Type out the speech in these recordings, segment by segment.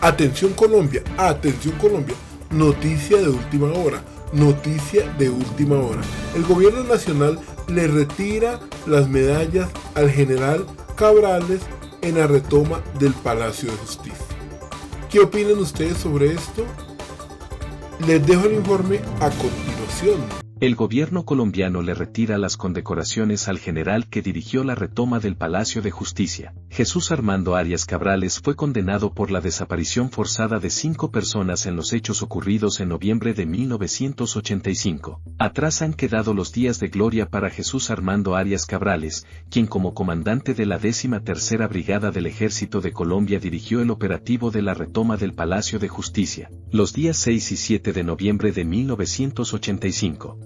Atención Colombia, noticia de última hora, El gobierno nacional le retira las medallas al general Cabrales en la retoma del Palacio de Justicia. ¿Qué opinan ustedes sobre esto? Les dejo el informe a continuación. El gobierno colombiano le retira las condecoraciones al general que dirigió la retoma del Palacio de Justicia. Jesús Armando Arias Cabrales fue condenado por la desaparición forzada de 5 personas en los hechos ocurridos en noviembre de 1985. Atrás han quedado los días de gloria para Jesús Armando Arias Cabrales, quien como comandante de la 13ª Brigada del Ejército de Colombia dirigió el operativo de la retoma del Palacio de Justicia, los días 6 y 7 de noviembre de 1985.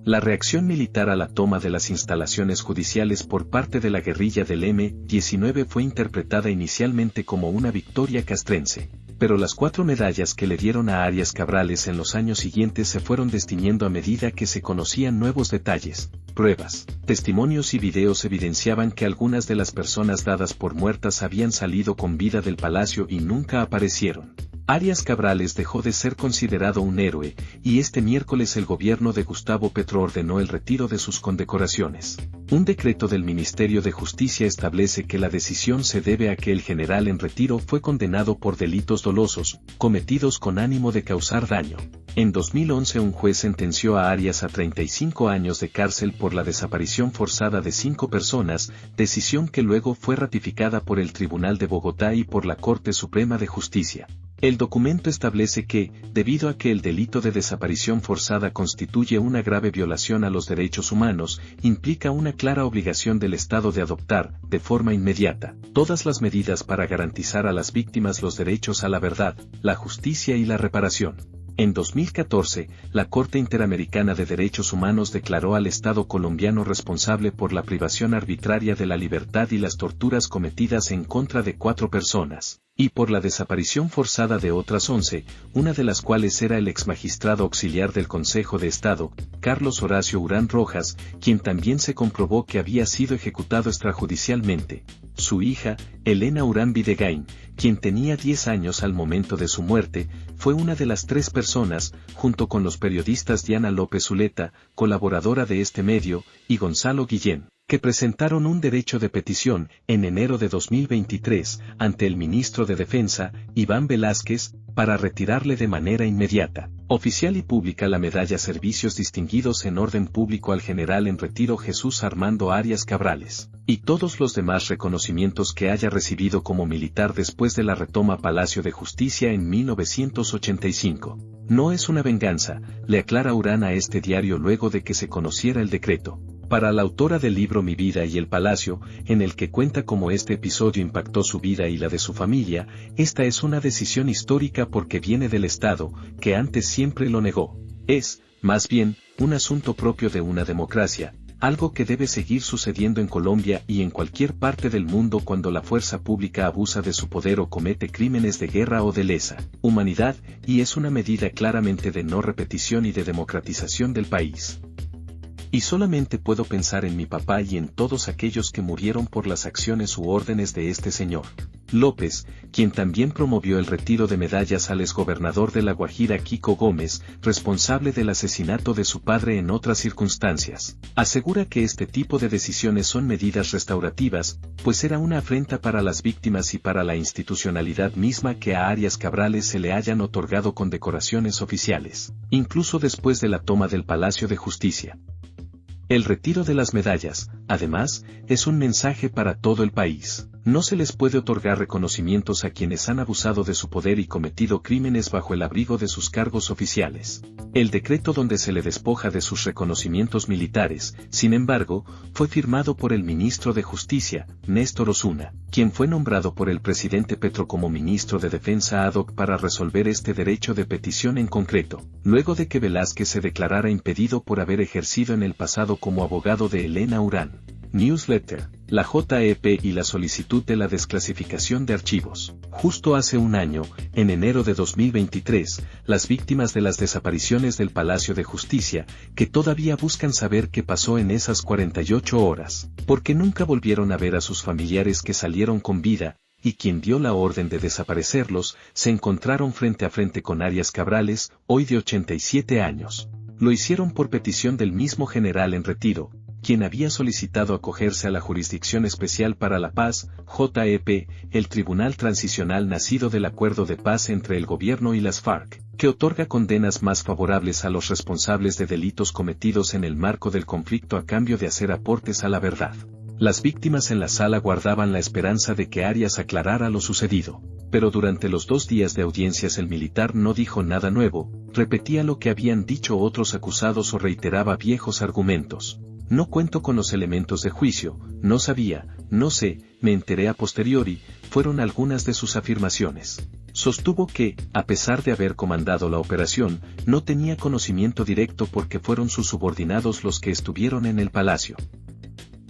La reacción militar a la toma de las instalaciones judiciales por parte de la guerrilla del M-19 fue interpretada inicialmente como una victoria castrense, pero las 4 medallas que le dieron a Arias Cabrales en los años siguientes se fueron destiñendo a medida que se conocían nuevos detalles, pruebas, testimonios y videos evidenciaban que algunas de las personas dadas por muertas habían salido con vida del palacio y nunca aparecieron. Arias Cabrales dejó de ser considerado un héroe, y este miércoles el gobierno de Gustavo Petro ordenó el retiro de sus condecoraciones. Un decreto del Ministerio de Justicia establece que la decisión se debe a que el general en retiro fue condenado por delitos dolosos, cometidos con ánimo de causar daño. En 2011 un juez sentenció a Arias a 35 años de cárcel por la desaparición forzada de 5 personas, decisión que luego fue ratificada por el Tribunal de Bogotá y por la Corte Suprema de Justicia. El documento establece que, debido a que el delito de desaparición forzada constituye una grave violación a los derechos humanos, implica una clara obligación del Estado de adoptar, de forma inmediata, todas las medidas para garantizar a las víctimas los derechos a la verdad, la justicia y la reparación. En 2014, la Corte Interamericana de Derechos Humanos declaró al Estado colombiano responsable por la privación arbitraria de la libertad y las torturas cometidas en contra de 4 personas, y por la desaparición forzada de otras 11, una de las cuales era el exmagistrado auxiliar del Consejo de Estado, Carlos Horacio Urán Rojas, quien también se comprobó que había sido ejecutado extrajudicialmente. Su hija, Elena Urán Videgain, quien tenía 10 años al momento de su muerte, fue una de las 3 personas, junto con los periodistas Diana López Zuleta, colaboradora de este medio, y Gonzalo Guillén, que presentaron un derecho de petición, en enero de 2023, ante el ministro de Defensa, Iván Velázquez, para retirarle de manera inmediata, oficial y pública la medalla Servicios Distinguidos en Orden Público al general en retiro Jesús Armando Arias Cabrales, y todos los demás reconocimientos que haya recibido como militar después de la retoma Palacio de Justicia en 1985. No es una venganza, le aclara Urán a este diario luego de que se conociera el decreto. Para la autora del libro Mi vida y el Palacio, en el que cuenta cómo este episodio impactó su vida y la de su familia, esta es una decisión histórica porque viene del Estado, que antes siempre lo negó. Es, más bien, un asunto propio de una democracia, algo que debe seguir sucediendo en Colombia y en cualquier parte del mundo cuando la fuerza pública abusa de su poder o comete crímenes de guerra o de lesa humanidad, y es una medida claramente de no repetición y de democratización del país. Y solamente puedo pensar en mi papá y en todos aquellos que murieron por las acciones u órdenes de este señor López, quien también promovió el retiro de medallas al exgobernador de La Guajira Kiko Gómez, responsable del asesinato de su padre en otras circunstancias. Asegura que este tipo de decisiones son medidas restaurativas, pues era una afrenta para las víctimas y para la institucionalidad misma que a Arias Cabrales se le hayan otorgado condecoraciones oficiales, incluso después de la toma del Palacio de Justicia. El retiro de las medallas, además, es un mensaje para todo el país. No se les puede otorgar reconocimientos a quienes han abusado de su poder y cometido crímenes bajo el abrigo de sus cargos oficiales. El decreto donde se le despoja de sus reconocimientos militares, sin embargo, fue firmado por el ministro de Justicia, Néstor Osuna, quien fue nombrado por el presidente Petro como ministro de Defensa ad hoc para resolver este derecho de petición en concreto, luego de que Velázquez se declarara impedido por haber ejercido en el pasado como abogado de Elena Urán. Newsletter, la JEP y la solicitud de la desclasificación de archivos. Justo hace un año, en enero de 2023, las víctimas de las desapariciones del Palacio de Justicia, que todavía buscan saber qué pasó en esas 48 horas, porque nunca volvieron a ver a sus familiares que salieron con vida, y quien dio la orden de desaparecerlos, se encontraron frente a frente con Arias Cabrales, hoy de 87 años. Lo hicieron por petición del mismo general en retiro, quien había solicitado acogerse a la Jurisdicción Especial para la Paz, JEP, el tribunal transicional nacido del acuerdo de paz entre el gobierno y las FARC, que otorga condenas más favorables a los responsables de delitos cometidos en el marco del conflicto a cambio de hacer aportes a la verdad. Las víctimas en la sala guardaban la esperanza de que Arias aclarara lo sucedido, pero durante los 2 días de audiencias el militar no dijo nada nuevo, repetía lo que habían dicho otros acusados o reiteraba viejos argumentos. No cuento con los elementos de juicio, no sabía, no sé, me enteré a posteriori, fueron algunas de sus afirmaciones. Sostuvo que, a pesar de haber comandado la operación, no tenía conocimiento directo porque fueron sus subordinados los que estuvieron en el palacio.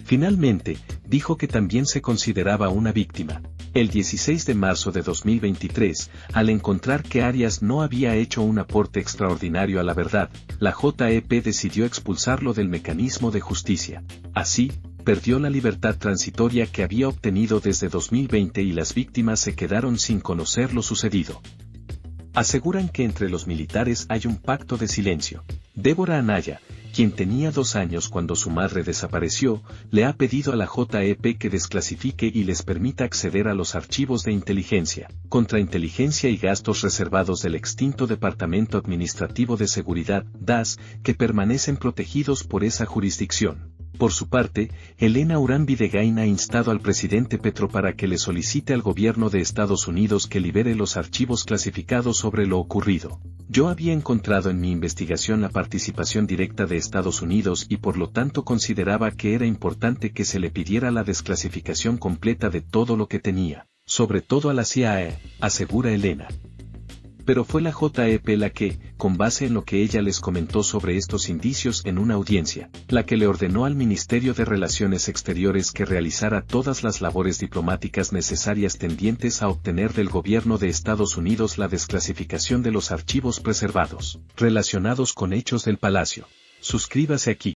Finalmente, dijo que también se consideraba una víctima. El 16 de marzo de 2023, al encontrar que Arias no había hecho un aporte extraordinario a la verdad, la JEP decidió expulsarlo del mecanismo de justicia. Así, perdió la libertad transitoria que había obtenido desde 2020 y las víctimas se quedaron sin conocer lo sucedido. Aseguran que entre los militares hay un pacto de silencio. Débora Anaya, quien tenía 2 años cuando su madre desapareció, le ha pedido a la JEP que desclasifique y les permita acceder a los archivos de inteligencia, contrainteligencia y gastos reservados del extinto Departamento Administrativo de Seguridad, DAS, que permanecen protegidos por esa jurisdicción. Por su parte, Elena Urán Videgain ha instado al presidente Petro para que le solicite al gobierno de Estados Unidos que libere los archivos clasificados sobre lo ocurrido. Yo había encontrado en mi investigación la participación directa de Estados Unidos y por lo tanto consideraba que era importante que se le pidiera la desclasificación completa de todo lo que tenía, sobre todo a la CIA, asegura Elena. Pero fue la JEP la que, con base en lo que ella les comentó sobre estos indicios en una audiencia, la que le ordenó al Ministerio de Relaciones Exteriores que realizara todas las labores diplomáticas necesarias tendientes a obtener del gobierno de Estados Unidos la desclasificación de los archivos preservados, relacionados con hechos del Palacio. Suscríbase aquí.